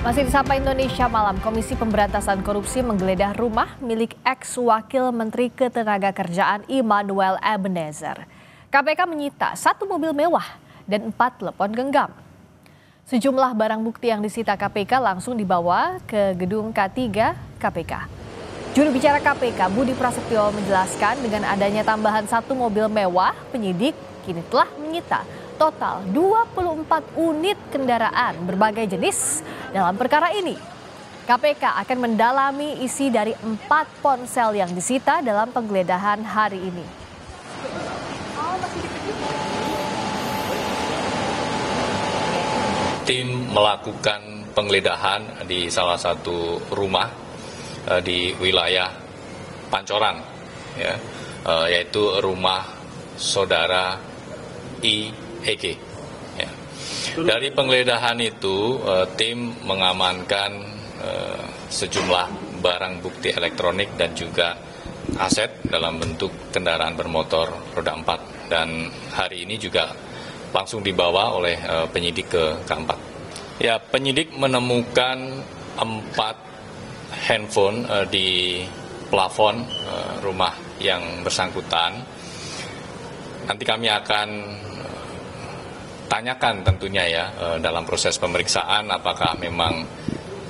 Masih di Sapa Indonesia Malam, Komisi Pemberantasan Korupsi menggeledah rumah milik ex-wakil Menteri Ketenagakerjaan Immanuel Ebenezer. KPK menyita 1 mobil mewah dan 4 telepon genggam. Sejumlah barang bukti yang disita KPK langsung dibawa ke gedung K3 KPK. Juru bicara KPK Budi Prasetyo menjelaskan dengan adanya tambahan 1 mobil mewah, penyidik kini telah menyita total 24 unit kendaraan berbagai jenis. Dalam perkara ini, KPK akan mendalami isi dari 4 ponsel yang disita dalam penggeledahan hari ini. Tim melakukan penggeledahan di salah satu rumah di wilayah Pancoran, yaitu rumah saudara IEG. Dari penggeledahan itu, tim mengamankan sejumlah barang bukti elektronik dan juga aset dalam bentuk kendaraan bermotor roda 4. Dan hari ini juga langsung dibawa oleh penyidik ke K4. Ya, penyidik menemukan 4 handphone di plafon rumah yang bersangkutan. Nanti kami akan tanyakan tentunya ya dalam proses pemeriksaan apakah memang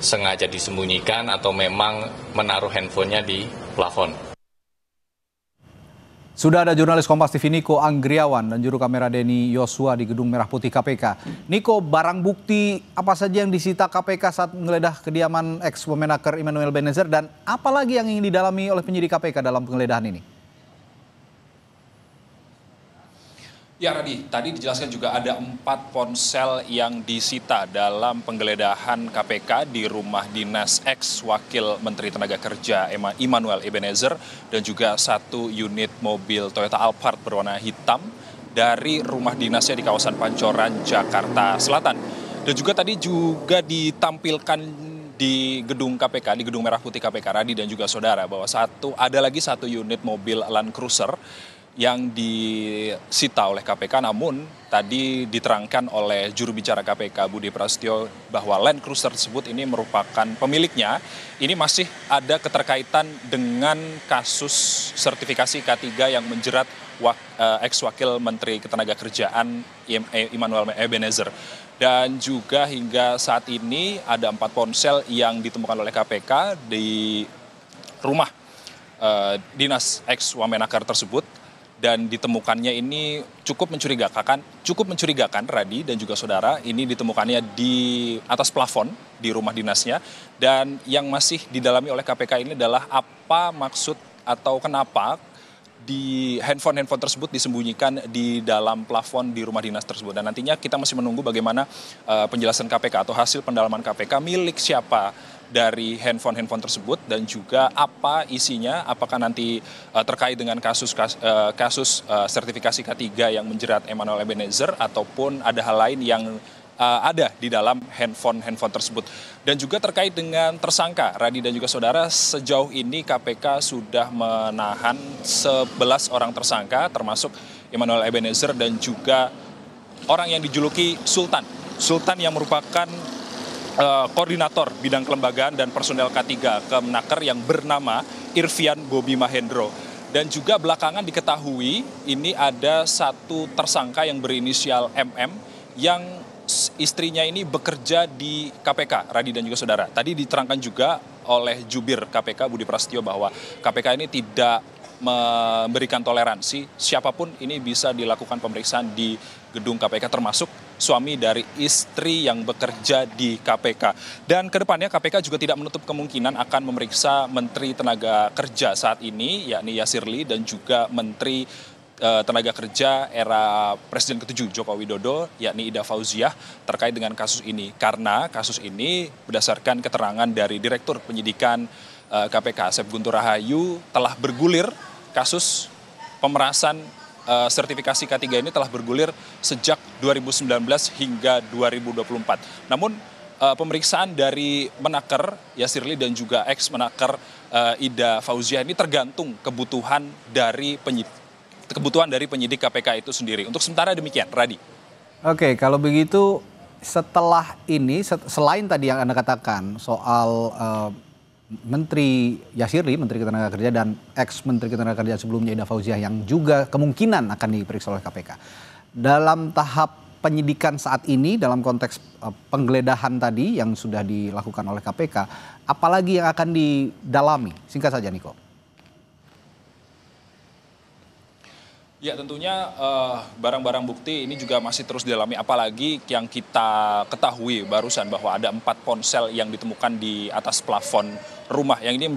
sengaja disembunyikan atau memang menaruh handphonenya di plafon. Sudah ada jurnalis Kompas TV Niko Anggriawan dan juru kamera Denny Yosua di Gedung Merah Putih KPK. Niko, barang bukti apa saja yang disita KPK saat menggeledah kediaman ex-Wamenaker Immanuel Ebenezer dan apa lagi yang ingin didalami oleh penyidik KPK dalam penggeledahan ini? Ya Radi, tadi dijelaskan juga ada 4 ponsel yang disita dalam penggeledahan KPK di rumah dinas ex-wakil Menteri Tenaga Kerja Immanuel Ebenezer dan juga 1 unit mobil Toyota Alphard berwarna hitam dari rumah dinasnya di kawasan Pancoran, Jakarta Selatan. Dan juga tadi juga ditampilkan di gedung KPK, di Gedung Merah Putih KPK, Radi dan juga saudara, bahwa ada lagi 1 unit mobil Land Cruiser yang disita oleh KPK, namun tadi diterangkan oleh juru bicara KPK Budi Prasetyo bahwa Land Cruiser tersebut ini merupakan pemiliknya. Ini masih ada keterkaitan dengan kasus sertifikasi K3 yang menjerat ex-wakil Menteri Ketenagakerjaan Immanuel Ebenezer. Dan juga hingga saat ini ada 4 ponsel yang ditemukan oleh KPK di rumah dinas ex-Wamenaker tersebut. Dan ditemukannya ini cukup mencurigakan Radi dan juga saudara. Ini ditemukannya di atas plafon di rumah dinasnya. Dan yang masih didalami oleh KPK ini adalah apa maksud atau kenapa di handphone tersebut disembunyikan di dalam plafon di rumah dinas tersebut. Dan nantinya kita masih menunggu bagaimana penjelasan KPK atau hasil pendalaman KPK milik siapa dari handphone tersebut dan juga apa isinya, apakah nanti terkait dengan kasus sertifikasi K3 yang menjerat Immanuel Ebenezer ataupun ada hal lain yang ada di dalam handphone tersebut. Dan juga terkait dengan tersangka, Radi dan juga saudara, sejauh ini KPK sudah menahan 11 orang tersangka termasuk Immanuel Ebenezer dan juga orang yang dijuluki Sultan yang merupakan koordinator bidang kelembagaan dan personel K3 Kemenaker yang bernama Irvian Bobi Mahendro. Dan juga belakangan diketahui ini ada 1 tersangka yang berinisial MM yang istrinya ini bekerja di KPK, Radi dan juga saudara. Tadi diterangkan juga oleh jubir KPK Budi Prasetyo bahwa KPK ini tidak memberikan toleransi, siapapun ini bisa dilakukan pemeriksaan di gedung KPK termasuk suami dari istri yang bekerja di KPK. Dan kedepannya KPK juga tidak menutup kemungkinan akan memeriksa Menteri Tenaga Kerja saat ini, yakni Yasirli, dan juga Menteri Tenaga Kerja era Presiden ke-7 Joko Widodo, yakni Ida Fauziah, terkait dengan kasus ini. Karena kasus ini berdasarkan keterangan dari Direktur Penyidikan KPK, Asep Guntur Rahayu, telah bergulir kasus pemerasan sertifikasi K3 ini telah bergulir sejak 2019 hingga 2024. Namun pemeriksaan dari Menaker Yasirli dan juga ex-Menaker Ida Fauziah ini tergantung kebutuhan dari penyidik KPK itu sendiri. Untuk sementara demikian, Radi. Oke, kalau begitu setelah ini, selain tadi yang Anda katakan soal Menteri Yasiri, Menteri Ketenagakerjaan dan ex-Menteri Ketenagakerjaan sebelumnya Ida Fauziah yang juga kemungkinan akan diperiksa oleh KPK. Dalam tahap penyidikan saat ini, dalam konteks penggeledahan tadi yang sudah dilakukan oleh KPK, apalagi yang akan didalami? Singkat saja, Niko. Ya tentunya barang-barang bukti ini juga masih terus didalami, apalagi yang kita ketahui barusan bahwa ada 4 ponsel yang ditemukan di atas plafon rumah, yang ini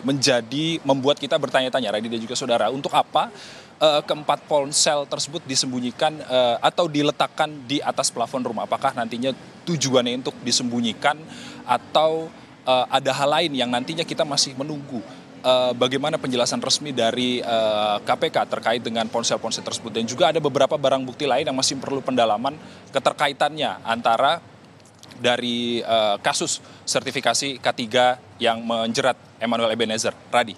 menjadi membuat kita bertanya-tanya, Radhi dan juga saudara, untuk apa keempat ponsel tersebut disembunyikan atau diletakkan di atas plafon rumah? Apakah nantinya tujuannya untuk disembunyikan atau ada hal lain yang nantinya kita masih menunggu bagaimana penjelasan resmi dari KPK terkait dengan ponsel-ponsel tersebut. Dan juga ada beberapa barang bukti lain yang masih perlu pendalaman keterkaitannya antara dari kasus sertifikasi K3 yang menjerat Emmanuel Ebenezer. Radhi.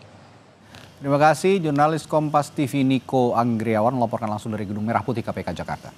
Terima kasih jurnalis Kompas TV Niko Anggriawan melaporkan langsung dari Gedung Merah Putih KPK Jakarta.